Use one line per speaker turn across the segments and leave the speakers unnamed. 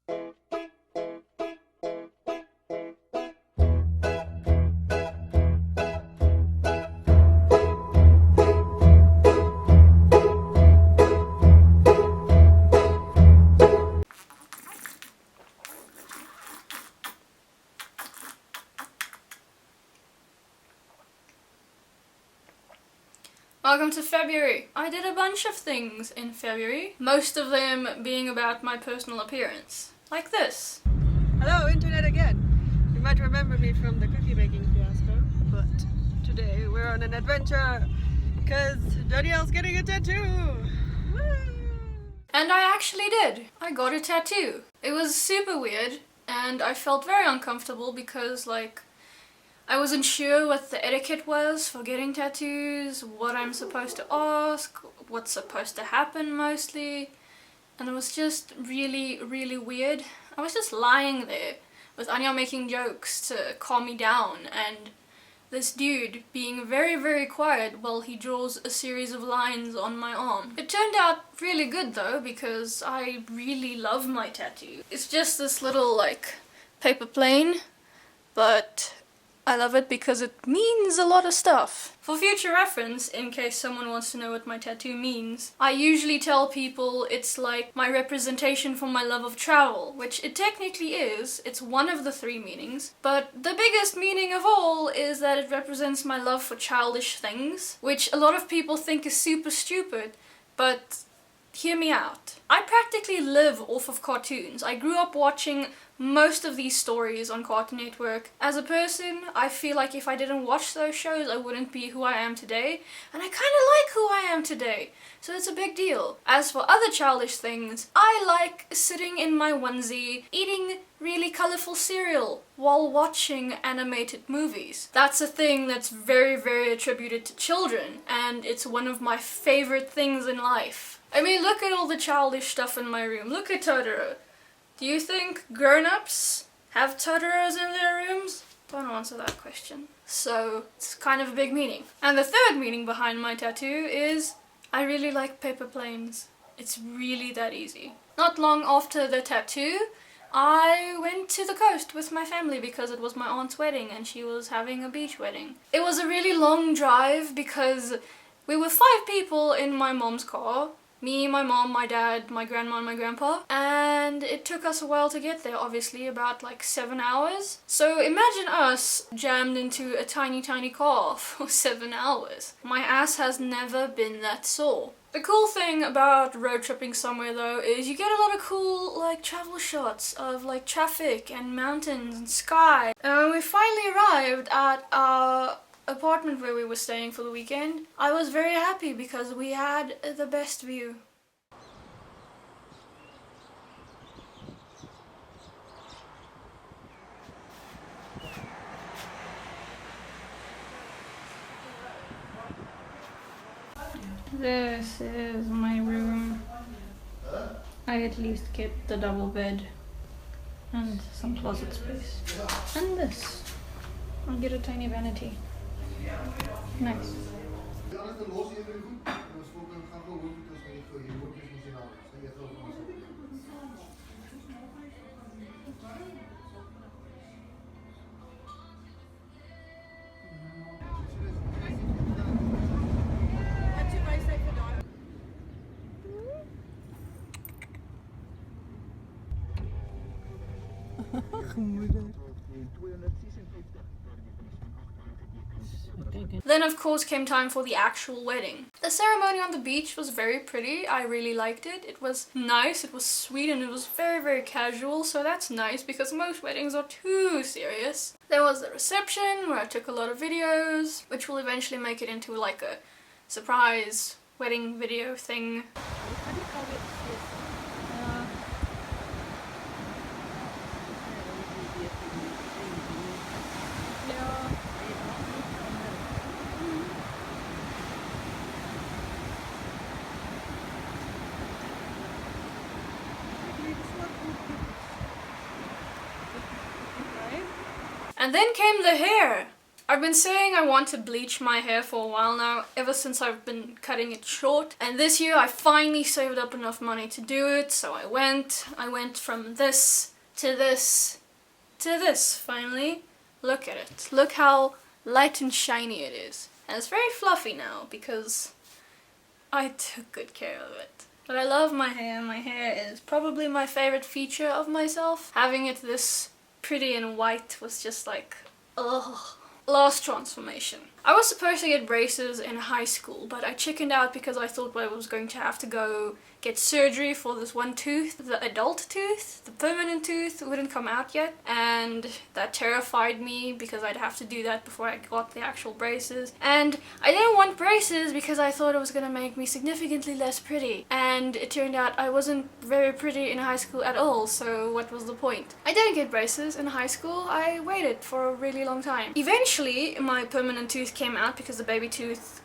Welcome to February. I did a bunch of things in February, most of them being about my personal appearance. Like this.
Hello, internet again. You might remember me from the cookie baking fiasco, but today we're on an adventure because Danielle's getting a tattoo. Woo!
And I actually did. I got a tattoo. It was super weird and I felt very uncomfortable because I wasn't sure what the etiquette was for getting tattoos, what I'm supposed to ask, what's supposed to happen mostly, and it was just really, really weird. I was just lying there with Anya making jokes to calm me down and this dude being very, very quiet while he draws a series of lines on my arm. It turned out really good though because I really love my tattoo. It's just this little paper plane, but I love it because it means a lot of stuff. For future reference, in case someone wants to know what my tattoo means, I usually tell people it's like my representation for my love of travel, which it technically is. It's one of the 3 meanings, but the biggest meaning of all is that it represents my love for childish things, which a lot of people think is super stupid, but hear me out. I practically live off of cartoons. I grew up watching most of these stories on Cartoon Network. As a person, I feel like if I didn't watch those shows, I wouldn't be who I am today, and I kinda like who I am today, so it's a big deal. As for other childish things, I like sitting in my onesie, eating really colourful cereal while watching animated movies. That's a thing that's very, very attributed to children, and it's one of my favourite things in life. I mean, look at all the childish stuff in my room. Look at Totoro. Do you think grown-ups have Totoros in their rooms? Don't answer that question. So, it's kind of a big meaning. And the 3rd meaning behind my tattoo is I really like paper planes. It's really that easy. Not long after the tattoo, I went to the coast with my family because it was my aunt's wedding and she was having a beach wedding. It was a really long drive because we were 5 people in my mom's car. Me, my mom, my dad, my grandma and my grandpa, and it took us a while to get there, obviously, about 7 hours. So imagine us jammed into a tiny car for 7 hours. My ass has never been that sore. The cool thing about road tripping somewhere though is you get a lot of cool travel shots of traffic and mountains and sky. And when we finally arrived at our apartment where we were staying for the weekend, I was very happy because we had the best view. This is my room. I at least get the double bed and some closet space. And this. I'll get a tiny vanity. Nice. Then of course came time for the actual wedding. The ceremony on the beach was very pretty. I really liked it. It was nice, it was sweet, and it was very, very casual, so that's nice because most weddings are too serious. There was the reception where I took a lot of videos, which will eventually make it into a surprise wedding video thing. And then came the hair. I I've been saying I want to bleach my hair for a while now, ever since I've been cutting it short. And this year I finally saved up enough money to do it, so I went from this to this to this, finally. Look at it. Look how light and shiny it is. And it's very fluffy now, because I took good care of it. But I love my hair. My hair is probably my favorite feature of myself. Having it this pretty and white was just like, ugh. Last transformation. I was supposed to get braces in high school, but I chickened out because I thought I was going to have to go get surgery for this one tooth. The adult tooth, the permanent tooth, wouldn't come out yet, and that terrified me because I'd have to do that before I got the actual braces. And I didn't want braces because I thought it was gonna make me significantly less pretty, and it turned out I wasn't very pretty in high school at all, so what was the point? I didn't get braces in high school. I waited for a really long time. Eventually my permanent tooth came out because the baby tooth,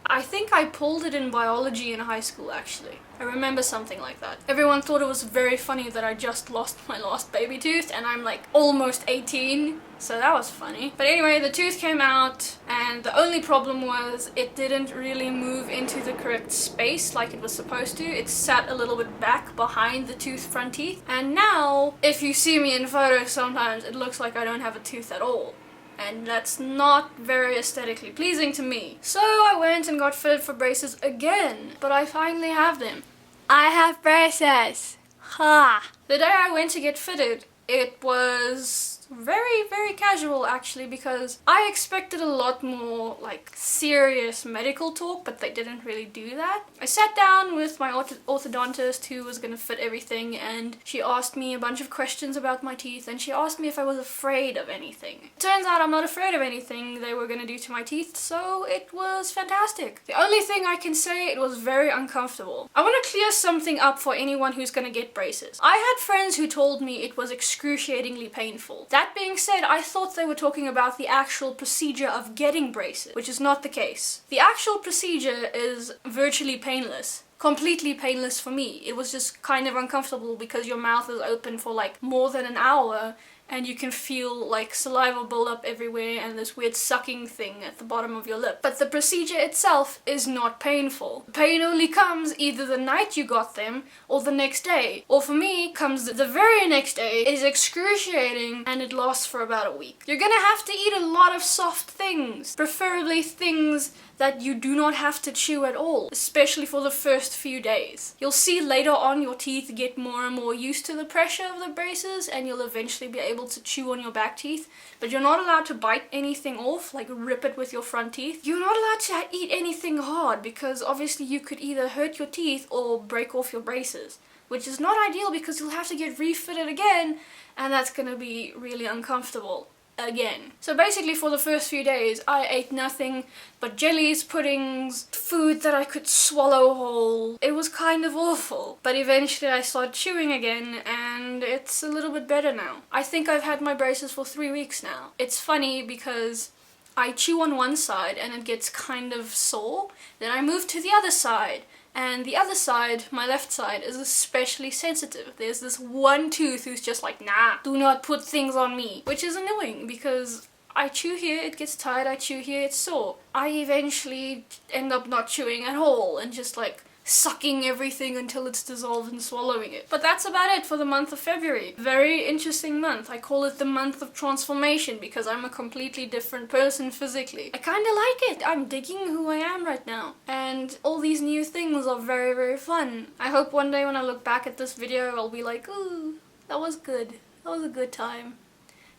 I think I pulled it in biology in high school actually. I remember something like that. Everyone thought it was very funny that I just lost my last baby tooth and I'm like almost 18, so that was funny. But anyway, the tooth came out and the only problem was it didn't really move into the correct space like it was supposed to. It sat a little bit back behind the tooth front teeth, and now if you see me in photos sometimes it looks like I don't have a tooth at all. And that's not very aesthetically pleasing to me. So I went and got fitted for braces again, but I finally have them. I have braces! Ha! The day I went to get fitted, it was very casual actually, because I expected a lot more like serious medical talk, but they didn't really do that. I sat down with my orthodontist who was gonna fit everything, and she asked me a bunch of questions about my teeth, and she asked me if I was afraid of anything. Turns out I'm not afraid of anything they were gonna do to my teeth, so it was fantastic. The only thing I can say, it was very uncomfortable. I want to clear something up for anyone who's gonna get braces. I had friends who told me it was excruciatingly painful. That being said, I thought they were talking about the actual procedure of getting braces, which is not the case. The actual procedure is virtually painless. Completely painless for me. It was just kind of uncomfortable because your mouth is open for like more than an hour and you can feel like saliva build up everywhere and this weird sucking thing at the bottom of your lip. But the procedure itself is not painful. Pain only comes either the night you got them or the next day. Or for me, comes the very next day. It is excruciating and it lasts for about a week. You're gonna have to eat a lot of soft things, preferably things that you do not have to chew at all, especially for the first few days. You'll see later on your teeth get more and more used to the pressure of the braces and you'll eventually be able to chew on your back teeth, but you're not allowed to bite anything off, like rip it with your front teeth. You're not allowed to eat anything hard because obviously you could either hurt your teeth or break off your braces, which is not ideal because you'll have to get refitted again and that's gonna be really uncomfortable. Again. So basically for the first few days I ate nothing but jellies, puddings, food that I could swallow whole. It was kind of awful. But eventually I started chewing again and it's a little bit better now. I think I've had my braces for 3 weeks now. It's funny because I chew on one side and it gets kind of sore. Then I move to the other side. And the other side, my left side, is especially sensitive. There's this one tooth who's just like, nah, do not put things on me. Which is annoying because I chew here, it gets tired, I chew here, it's sore. I eventually end up not chewing at all and just like sucking everything until it's dissolved and swallowing it. But that's about it for the month of February. Very interesting month. I call it the month of transformation because I'm a completely different person physically. I kinda like it. I'm digging who I am right now. And all these new things are very fun. I hope one day when I look back at this video I'll be like, ooh, that was good. That was a good time.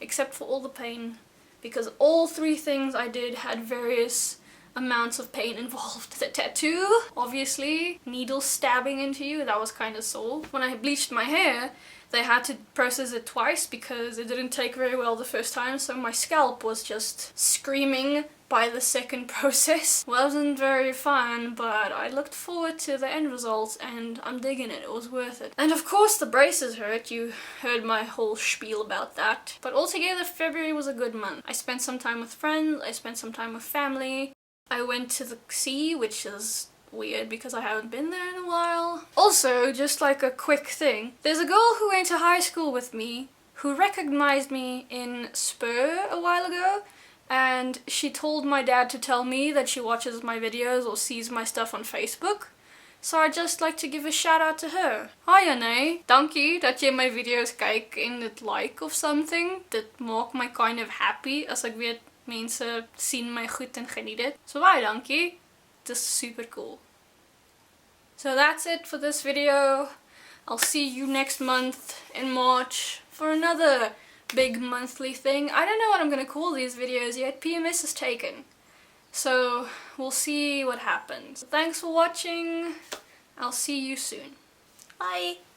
Except for all the pain. Because all 3 things I did had various amounts of pain involved. The tattoo, obviously, needle stabbing into you, that was kind of sore. When I bleached my hair, they had to process it twice because it didn't take very well the first time, so my scalp was just screaming by the second process. Wasn't very fun, but I looked forward to the end results and I'm digging it. It was worth it. And of course the braces hurt. You heard my whole spiel about that. But altogether February was a good month. I spent some time with friends, I spent some time with family. I went to the sea, which is weird because I haven't been there in a while. Also, just like a quick thing, there's a girl who went to high school with me who recognized me in Spur a while ago, and she told my dad to tell me that she watches my videos or sees my stuff on Facebook. So I'd just like to give a shout out to her. Hi Anne, dankie dat jy my video's kyk en dit like of something. Dit maak my kind of happy as ek weet mense sien my goed en geniet dit. So baie dankie. Dit is super cool. So that's it for this video. I'll see you next month in March for another big monthly thing. I don't know what I'm gonna call these videos yet. PMS is taken. So we'll see what happens. Thanks for watching. I'll see you soon. Bye!